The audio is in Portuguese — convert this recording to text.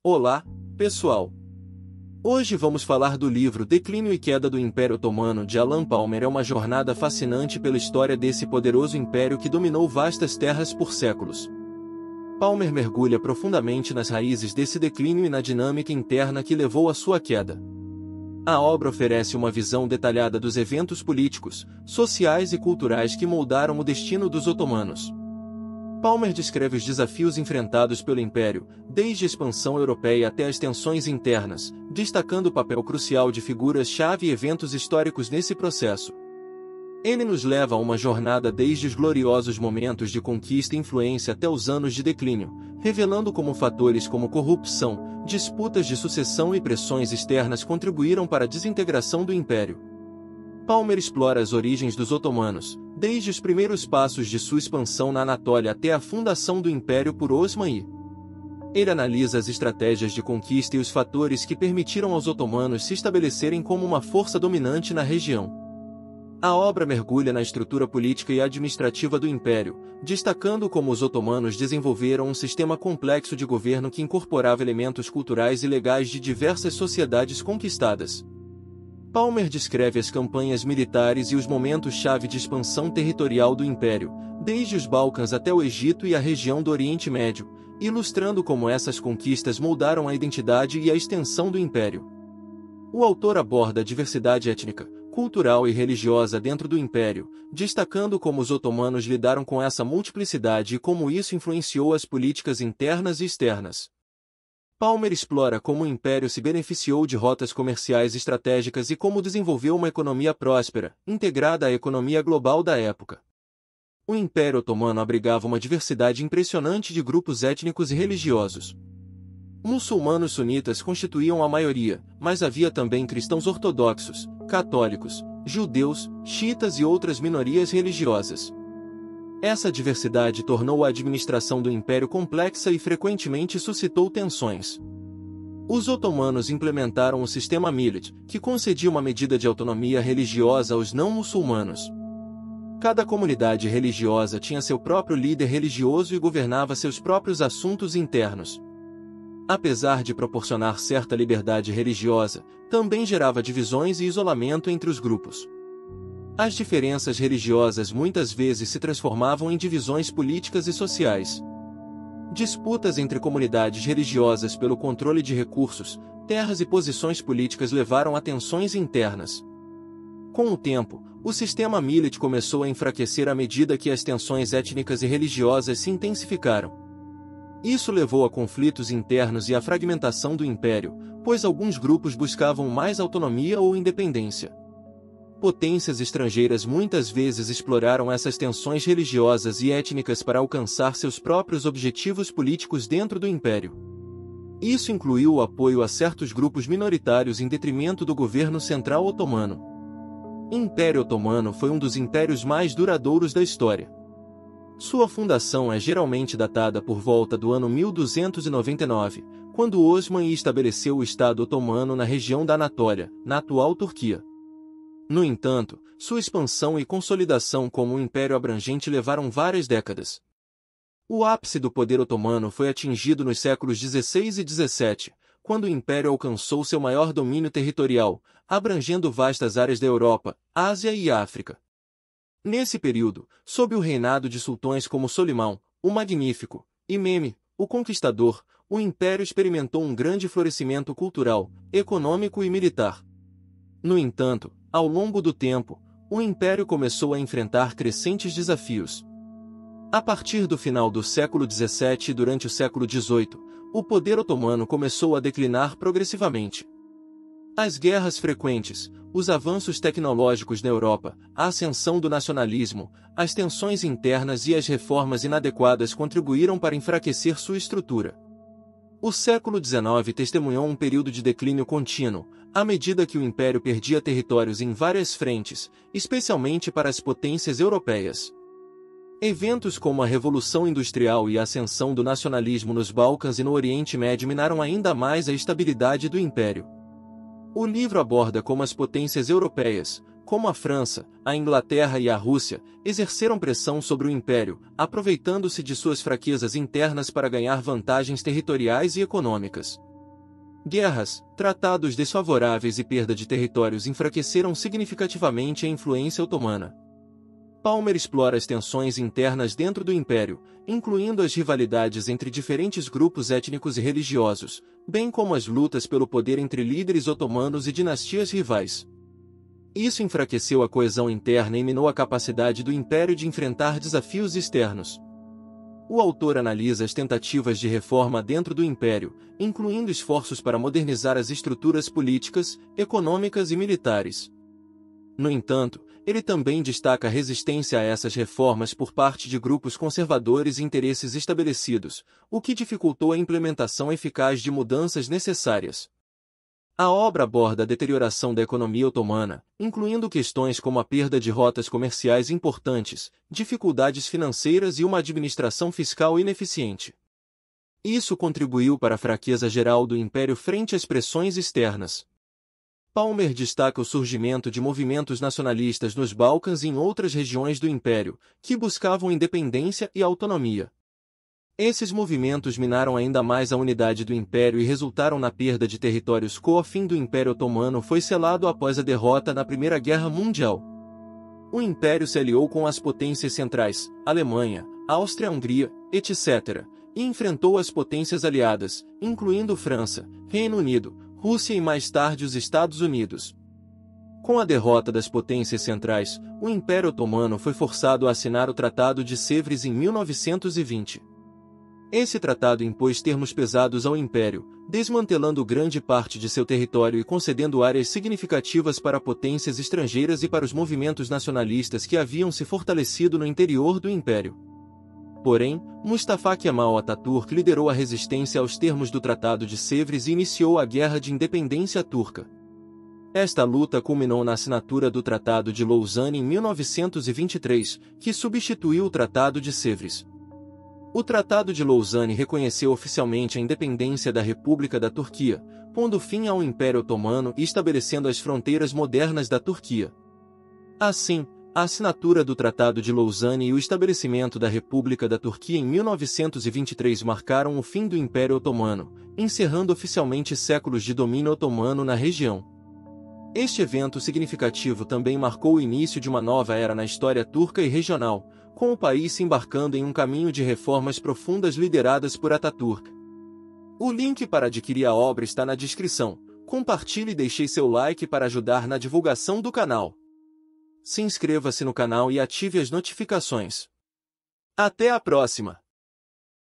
Olá, pessoal! Hoje vamos falar do livro Declínio e Queda do Império Otomano de Alan Palmer. É uma jornada fascinante pela história desse poderoso império que dominou vastas terras por séculos. Palmer mergulha profundamente nas raízes desse declínio e na dinâmica interna que levou à sua queda. A obra oferece uma visão detalhada dos eventos políticos, sociais e culturais que moldaram o destino dos otomanos. Palmer descreve os desafios enfrentados pelo Império, desde a expansão europeia até as tensões internas, destacando o papel crucial de figuras-chave e eventos históricos nesse processo. Ele nos leva a uma jornada desde os gloriosos momentos de conquista e influência até os anos de declínio, revelando como fatores como corrupção, disputas de sucessão e pressões externas contribuíram para a desintegração do Império. Palmer explora as origens dos otomanos, desde os primeiros passos de sua expansão na Anatólia até a fundação do Império por Osman I. Ele analisa as estratégias de conquista e os fatores que permitiram aos otomanos se estabelecerem como uma força dominante na região. A obra mergulha na estrutura política e administrativa do Império, destacando como os otomanos desenvolveram um sistema complexo de governo que incorporava elementos culturais e legais de diversas sociedades conquistadas. Palmer descreve as campanhas militares e os momentos-chave de expansão territorial do Império, desde os Balcãs até o Egito e a região do Oriente Médio, ilustrando como essas conquistas moldaram a identidade e a extensão do Império. O autor aborda a diversidade étnica, cultural e religiosa dentro do Império, destacando como os otomanos lidaram com essa multiplicidade e como isso influenciou as políticas internas e externas. Palmer explora como o Império se beneficiou de rotas comerciais estratégicas e como desenvolveu uma economia próspera, integrada à economia global da época. O Império Otomano abrigava uma diversidade impressionante de grupos étnicos e religiosos. Muçulmanos sunitas constituíam a maioria, mas havia também cristãos ortodoxos, católicos, judeus, xiitas e outras minorias religiosas. Essa diversidade tornou a administração do Império complexa e frequentemente suscitou tensões. Os otomanos implementaram o sistema Millet, que concedia uma medida de autonomia religiosa aos não-muçulmanos. Cada comunidade religiosa tinha seu próprio líder religioso e governava seus próprios assuntos internos. Apesar de proporcionar certa liberdade religiosa, também gerava divisões e isolamento entre os grupos. As diferenças religiosas muitas vezes se transformavam em divisões políticas e sociais. Disputas entre comunidades religiosas pelo controle de recursos, terras e posições políticas levaram a tensões internas. Com o tempo, o sistema Millet começou a enfraquecer à medida que as tensões étnicas e religiosas se intensificaram. Isso levou a conflitos internos e à fragmentação do Império, pois alguns grupos buscavam mais autonomia ou independência. Potências estrangeiras muitas vezes exploraram essas tensões religiosas e étnicas para alcançar seus próprios objetivos políticos dentro do Império. Isso incluiu o apoio a certos grupos minoritários em detrimento do governo central otomano. O Império Otomano foi um dos impérios mais duradouros da história. Sua fundação é geralmente datada por volta do ano 1299, quando Osman I estabeleceu o Estado Otomano na região da Anatólia, na atual Turquia. No entanto, sua expansão e consolidação como um império abrangente levaram várias décadas. O ápice do poder otomano foi atingido nos séculos XVI e XVII, quando o império alcançou seu maior domínio territorial, abrangendo vastas áreas da Europa, Ásia e África. Nesse período, sob o reinado de sultões como Solimão, o Magnífico, e Mehmed, o Conquistador, o império experimentou um grande florescimento cultural, econômico e militar. No entanto, ao longo do tempo, o Império começou a enfrentar crescentes desafios. A partir do final do século XVII e durante o século XVIII, o poder otomano começou a declinar progressivamente. As guerras frequentes, os avanços tecnológicos na Europa, a ascensão do nacionalismo, as tensões internas e as reformas inadequadas contribuíram para enfraquecer sua estrutura. O século XIX testemunhou um período de declínio contínuo, à medida que o Império perdia territórios em várias frentes, especialmente para as potências europeias. Eventos como a Revolução Industrial e a ascensão do nacionalismo nos Balcãs e no Oriente Médio minaram ainda mais a estabilidade do Império. O livro aborda como as potências europeias, como a França, a Inglaterra e a Rússia, exerceram pressão sobre o Império, aproveitando-se de suas fraquezas internas para ganhar vantagens territoriais e econômicas. Guerras, tratados desfavoráveis e perda de territórios enfraqueceram significativamente a influência otomana. Palmer explora as tensões internas dentro do império, incluindo as rivalidades entre diferentes grupos étnicos e religiosos, bem como as lutas pelo poder entre líderes otomanos e dinastias rivais. Isso enfraqueceu a coesão interna e minou a capacidade do império de enfrentar desafios externos. O autor analisa as tentativas de reforma dentro do império, incluindo esforços para modernizar as estruturas políticas, econômicas e militares. No entanto, ele também destaca a resistência a essas reformas por parte de grupos conservadores e interesses estabelecidos, o que dificultou a implementação eficaz de mudanças necessárias. A obra aborda a deterioração da economia otomana, incluindo questões como a perda de rotas comerciais importantes, dificuldades financeiras e uma administração fiscal ineficiente. Isso contribuiu para a fraqueza geral do império frente às pressões externas. Palmer destaca o surgimento de movimentos nacionalistas nos Balcãs e em outras regiões do império, que buscavam independência e autonomia. Esses movimentos minaram ainda mais a unidade do império e resultaram na perda de territórios. O fim do Império Otomano foi selado após a derrota na Primeira Guerra Mundial. O império se aliou com as potências centrais, Alemanha, Áustria-Hungria, etc., e enfrentou as potências aliadas, incluindo França, Reino Unido, Rússia e mais tarde os Estados Unidos. Com a derrota das potências centrais, o Império Otomano foi forçado a assinar o Tratado de Sèvres em 1920. Esse tratado impôs termos pesados ao império, desmantelando grande parte de seu território e concedendo áreas significativas para potências estrangeiras e para os movimentos nacionalistas que haviam se fortalecido no interior do império. Porém, Mustafa Kemal Atatürk liderou a resistência aos termos do Tratado de Sèvres e iniciou a Guerra de Independência Turca. Esta luta culminou na assinatura do Tratado de Lausanne em 1923, que substituiu o Tratado de Sèvres. O Tratado de Lausanne reconheceu oficialmente a independência da República da Turquia, pondo fim ao Império Otomano e estabelecendo as fronteiras modernas da Turquia. Assim, a assinatura do Tratado de Lausanne e o estabelecimento da República da Turquia em 1923 marcaram o fim do Império Otomano, encerrando oficialmente séculos de domínio otomano na região. Este evento significativo também marcou o início de uma nova era na história turca e regional, com o país se embarcando em um caminho de reformas profundas lideradas por Atatürk. O link para adquirir a obra está na descrição. Compartilhe e deixe seu like para ajudar na divulgação do canal. Se inscreva-se no canal e ative as notificações. Até a próxima!